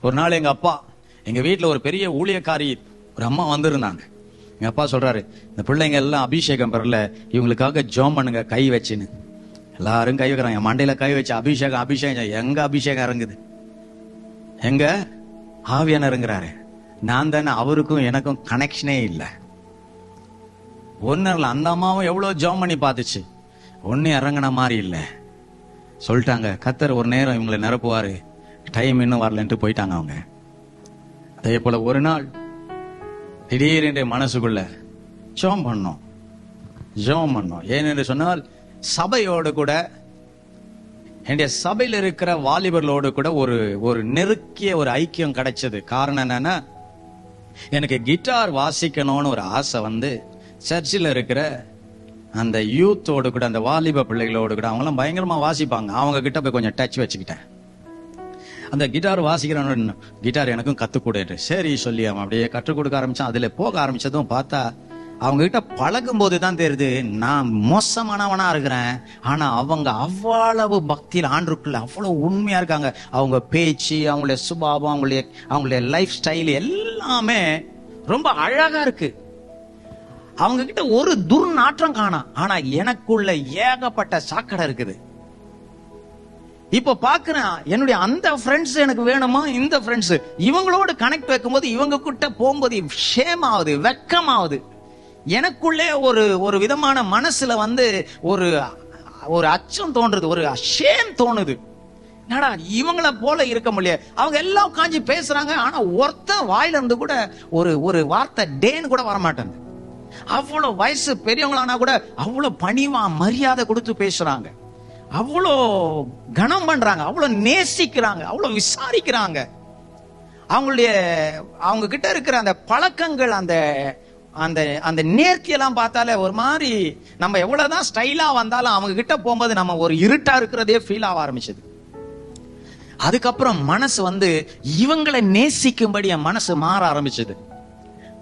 ஒரு நாள் எங்க அப்பா எங்க வீட்டுல ஒரு பெரிய ஊழியக்காரி ஒரு அம்மா வந்திருந்தாங்க. எங்க அப்பா சொல்றாரு, இந்த பிள்ளைங்க எல்லாம் அபிஷேகம் பெறல, இவங்களுக்காக ஜெபம் பண்ணுங்க கை வச்சுன்னு. எல்லாரும் கை வைக்கிறாங்க. மண்டையில கை வச்சு அபிஷேகம் அபிஷேகம். எங்க அபிஷேகம் இறங்குது? எங்க ஆவியானவர் இறங்குறாரு? நான் தானே, அவருக்கும் எனக்கும் கனெக்ஷனே இல்லை. ஒன்னும் அந்த அம்மாவும் எவ்வளவு ஜெபம் பண்ணி பார்த்துச்சு, ஒன்னும் இறங்கின மாதிரி இல்லை. சொல்லிட்டாங்க, கர்த்தர் ஒரு நேரம் இவங்களை நிரப்புவாரு, டைம் இன்னும் வரலன்ட்டு போயிட்டாங்க அவங்க. அதே போல ஒரு நாள் திடீரென்று மனசுக்குள்ள ஜெபம் பண்ணோம். ஏனென்று சொன்னால் சபையோடு கூட, என்னுடைய சபையில் இருக்கிற வாலிபர்களோடு கூட ஒரு நெருக்கிய ஒரு ஐக்கியம் கிடைச்சது. காரணம் என்னன்னா, எனக்கு கிட்டார் வாசிக்கணும்னு ஒரு ஆசை வந்து சர்ச்சில் இருக்கிற அந்த யூத்தோடு கூட, அந்த வாலிப பிள்ளைகளோடு கூட, அவங்களாம் பயங்கரமா வாசிப்பாங்க, அவங்க கிட்ட போய் கொஞ்சம் டச் வச்சுக்கிட்டேன். அந்த கிட்டார் வாசிக்கிறவன் கிட்டார் எனக்கும் கற்றுக் கொடு, சரி சொல்லி அவன் அப்படியே கற்றுக் கொடுக்க ஆரம்பிச்சான். அதுல போக ஆரம்பிச்சதும் பார்த்தா அவங்க கிட்ட பழகும் போது தான் தெரியுது நான் மோசமானவனா இருக்கிறேன். ஆனா அவங்க அவ்வளவு பக்தியில் ஆண்டுக்குள்ள அவ்வளவு உண்மையா இருக்காங்க. அவங்க பேச்சு, அவங்களுடைய சுபாவம், அவங்களுடைய லைஃப் ஸ்டைல் எல்லாமே ரொம்ப அழகா இருக்கு. அவங்க கிட்ட ஒரு துர்நாற்றம் காணா, ஆனா எனக்குள்ள ஏகப்பட்ட சாக்கடை இருக்குது. இப்ப பாக்குறேன், என்னுடைய அந்த ஃப்ரெண்ட்ஸ் எனக்கு வேணுமா, இந்த ஃப்ரெண்ட்ஸ் இவங்களோட கனெக்ட் வைக்கும்போது இவங்க கிட்ட போகும்போது ஷேம் ஆகுது, வெக்கமாகுது. எனக்குள்ளே ஒரு விதமான மனசுல வந்து ஒரு அச்சம் தோன்றுது, ஒரு ஷேம் தோணுது. என்னடா இவங்கள போல இருக்க முடியாது. அவங்க எல்லாம் காஞ்சி பேசுறாங்க, ஆனா ஒருத்த வாயில இருந்து கூட ஒரு வார்த்தை டேன்னு கூட வரமாட்டேன். அவ்வளவு வயசு பெரியவங்களானா கூட அவ்வளவு பணிவா மரியாதை கொடுத்து பேசுறாங்க, அவ்வளோ கனம் பண்றாங்க, அவ்வளவு நேசிக்கிறாங்க, அவ்வளவு விசாரிக்கிறாங்க. அவங்க கிட்ட இருக்கிற அந்த பழக்கங்கள், அந்த அந்த அந்த நேர்த்தியெல்லாம் பார்த்தாலே ஒரு மாதிரி, நம்ம எவ்வளவுதான் ஸ்டைலா வந்தாலும் அவங்க கிட்ட போகும்போது நம்ம ஒரு இருட்டா இருக்கிறதே ஃபீல் ஆக ஆரம்பிச்சது. அதுக்கப்புறம் மனசு வந்து இவங்களை நேசிக்கும்படி என் மனசு மாற ஆரம்பிச்சது.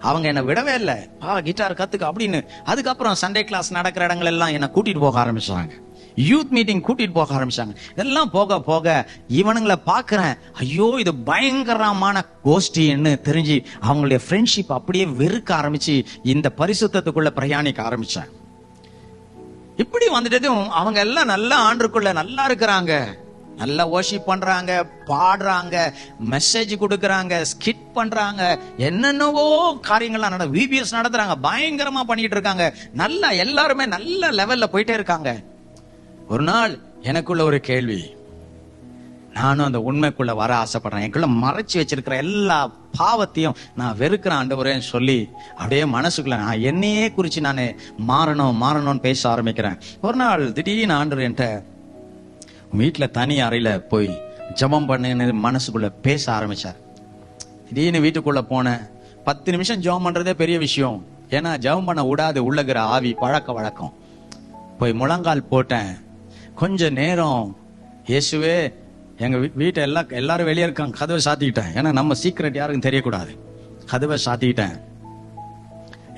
அவங்க என்ன விடவே இல்லை, கிட்டார் கத்துக்க அப்படின்னு. அதுக்கப்புறம் சண்டே கிளாஸ் நடக்கிற இடங்கள் எல்லாம் என்ன கூட்டிட்டு போக ஆரம்பிச்சாங்க, யூத் மீட்டிங் கூட்டிட்டு போக ஆரம்பிச்சாங்க. இதெல்லாம் போக போக இவனுங்களை பாக்குறேன், ஐயோ இது பயங்கரமான கோஷ்டின்னு தெரிஞ்சு அவங்களுடைய ஃப்ரெண்ட்ஷிப் அப்படியே வெறுக்க ஆரம்பிச்சு இந்த பரிசுத்தத்துக்குள்ள பிரயாணிக்க ஆரம்பிச்சேன். இப்படி வந்துட்டதும் அவங்க எல்லாம் நல்லா ஆண்டுக்குள்ள நல்லா இருக்கிறாங்க, நல்லா வர்ஷிப் பண்றாங்க, பாடுறாங்க, மெசேஜ் கொடுக்கறாங்க, ஸ்கிட் பண்றாங்க, என்னென்னவோ காரியங்கள்லாம் விபிஎஸ் நடத்துறாங்க, பயங்கரமா பண்ணிட்டு இருக்காங்க. நல்லா எல்லாருமே நல்ல லெவல்ல போயிட்டே இருக்காங்க. ஒரு நாள் எனக்குள்ள ஒரு கேள்வி, நானும் அந்த உண்மைக்குள்ள வர ஆசைப்படுறேன். எனக்குள்ள மறைச்சு வச்சிருக்கிற எல்லா பாவத்தையும் நான் வெறுக்கிறேன் ஆண்டவரேன்னு சொல்லி அப்படியே மனசுக்குள்ள நான் என்னையே குறிச்சு நான் மாறணும்னு பேச ஆரம்பிக்கிறேன். ஒரு நாள் திடீர்னு ஆண்டவர் என்கிட்ட வீட்டுல தனி அறையில போய் ஜெபம் பண்ணு மனசுக்குள்ள பேச ஆரம்பிச்சார். திடீர்னு வீட்டுக்குள்ள போனேன். 10 நிமிஷம் ஜெபம் பண்றதே பெரிய விஷயம், ஏன்னா ஜெபம் பண்ண விடாது உள்ளகிற ஆவி பழக்க வழக்கம். போய் முழங்கால் போட்டேன். கொஞ்ச நேரம் இயேசுவே, எங்க வீட்டை எல்லாரும் வெளியே இருக்காங்க, கதவை சாத்திக்கிட்டேன். ஏன்னா நம்ம சீக்ரெட் யாருக்கும் தெரியக்கூடாது. கதவை சாத்திக்கிட்டேன்.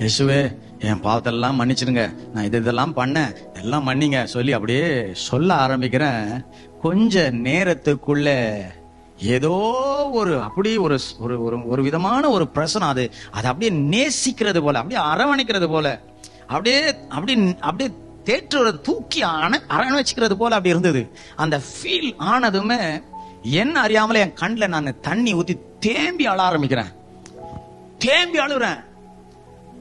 இயேசுவே என் பாவத்தெல்லாம் மன்னிச்சிடுங்க, நான் இதெல்லாம் பண்ணேன், எல்லாம் மன்னிங்க சொல்லி அப்படியே சொல்ல ஆரம்பிக்கிறேன். கொஞ்ச நேரத்துக்குள்ள ஏதோ அப்படி ஒரு விதமான ஒரு பிரசனை, அது அப்படியே நேசிக்கிறது போல, அப்படியே அரவணைக்கிறது போல, அப்படியே தேற்று தூக்கி அரவணைச்சிக்கிறது போல அப்படி இருந்தது. அந்த ஃபீல் ஆனதுமே என்ன அறியாமலே என் கண்ணில் நான் தண்ணி ஊத்தி தேம்பி அழ ஆரம்பிக்கிறேன். தேம்பி அழுறேன்,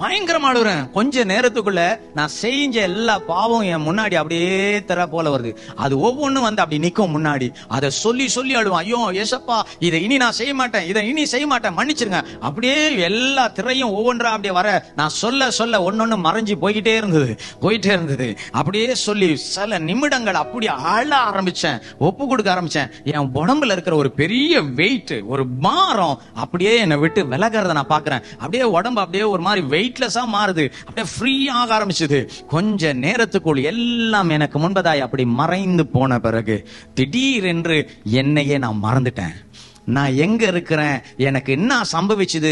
பயங்கரமா அழுறேன். கொஞ்ச நேரத்துக்குள்ள நான் செஞ்ச எல்லா பாவம் என் முன்னாடி அப்படியே தர போல வருது. அது ஒவ்வொன்றும் வந்து அப்படி நிற்கும் முன்னாடி. அதை சொல்லி அழுவான், ஐயோ ஏசப்பா இதை இனி நான் செய்ய மாட்டேன், இதை இனி செய்ய மாட்டேன், மன்னிச்சிருங்க. அப்படியே எல்லா திரையும் ஒவ்வொன்றா அப்படியே வர, நான் சொல்ல ஒன்னொன்னு மறைஞ்சு போய்கிட்டே இருந்தது. அப்படியே சொல்லி சில நிமிடங்கள் அப்படி அழ ஆரம்பிச்சேன், ஒப்பு கொடுக்க ஆரம்பிச்சேன். என் உடம்புல இருக்கிற ஒரு பெரிய வெயிட், ஒரு பாரம் அப்படியே என்னை விட்டு விலகிறத நான் பாக்குறேன். அப்படியே உடம்பு அப்படியே ஒரு மாதிரி வெயிட்லெஸ்ஸா மாறுது, அப்படியே ஃப்ரீ ஆக ஆரம்பிச்சது. கொஞ்ச நேரத்துக்குள் எல்லாம் எனக்கு முன்பதாய் அப்படி மறைந்து போன பிறகு திடீரென்று என்னையே நான் மறந்துட்டேன். நான் எங்க இருக்கிறேன், எனக்கு என்ன சம்பவிச்சது,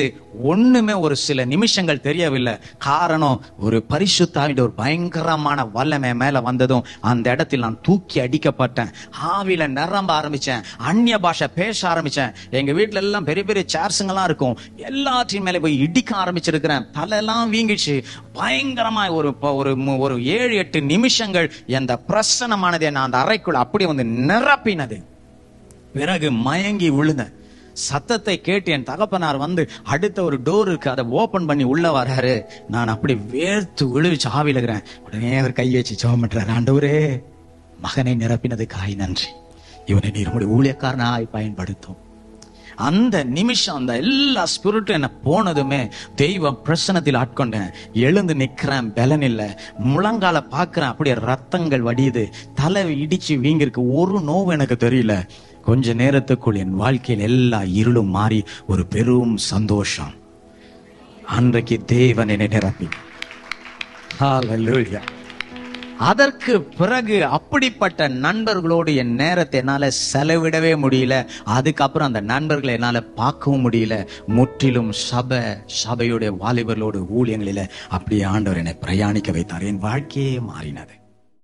ஒண்ணுமே ஒரு சில நிமிஷங்கள் தெரியவில்லை. காரணம், ஒரு பரிசுத்தாவின் ஒரு பயங்கரமான வல்லமை மேல வந்ததும் அந்த இடத்தில் நான் தூக்கி அடிக்கப்பட்டேன். ஆவியில நிரம்ப ஆரம்பிச்சேன், அந்நிய பாஷை பேச ஆரம்பிச்சேன். எங்க வீட்டுல எல்லாம் பெரிய பெரிய சேர்ஸுங்கெல்லாம் இருக்கும், எல்லாத்தையும் மேல போய் இடிக்க ஆரம்பிச்சிருக்கிறேன். தலையெல்லாம் வீங்கிச்சு. பயங்கரமா ஒரு 7-8 நிமிஷங்கள் அந்த பிரசன்னமானது நான் அந்த அறைக்குள்ள அப்படி வந்து நிரப்பினது. பிறகு மயங்கி விழுந்தேன். சத்தத்தை கேட்டு என் தகப்பனார் வந்து அடுத்த ஒரு டோர் இருக்கு, அதை ஓபன் பண்ணி உள்ள வராரு. நான் அப்படி வேர்த்து விழுவிச்சு ஆவிலுகிறேன். உடனே அவர் கை வச்சு ஜெபம் பண்றாரு, ஆண்டவரே மகனை நிரப்பினதுக்காய் நன்றி, இவனை நீர் உம்முடைய ஊழியக்காரனாய் பயன்படுத்தும். அந்த நிமிஷம் அந்த எல்லா ஸ்பிரிட்டும் என்ன போனதுமே தெய்வ பிரசனத்தில் ஆட்கொண்டேன். எழுந்து நிக்கிறேன், பலன் இல்ல. முழங்கால பாக்குறேன், அப்படியே ரத்தங்கள் வடியுது, தலை இடிச்சு வீங்கிருக்கு. ஒரு நோவு எனக்கு தெரியல. கொஞ்ச நேரத்துக்குள் என் வாழ்க்கையில் எல்லா இருளும் மாறி ஒரு பெரும் சந்தோஷம். அன்றைக்கு தேவன் என்னை நிரப்பி. ஹல்லேலூயா. அதற்கு பிறகு அப்படிப்பட்ட நண்பர்களோடு என் நேரத்தை என்னால செலவிடவே முடியல. அதுக்கப்புறம் அந்த நண்பர்களை என்னால பார்க்கவும் முடியல. முற்றிலும் சபையுடைய வாலிபர்களோடு ஊழியங்களில அப்படியே ஆண்டவர் என்னை பிரயாணிக்க வைத்தார். என் வாழ்க்கையே மாறினது.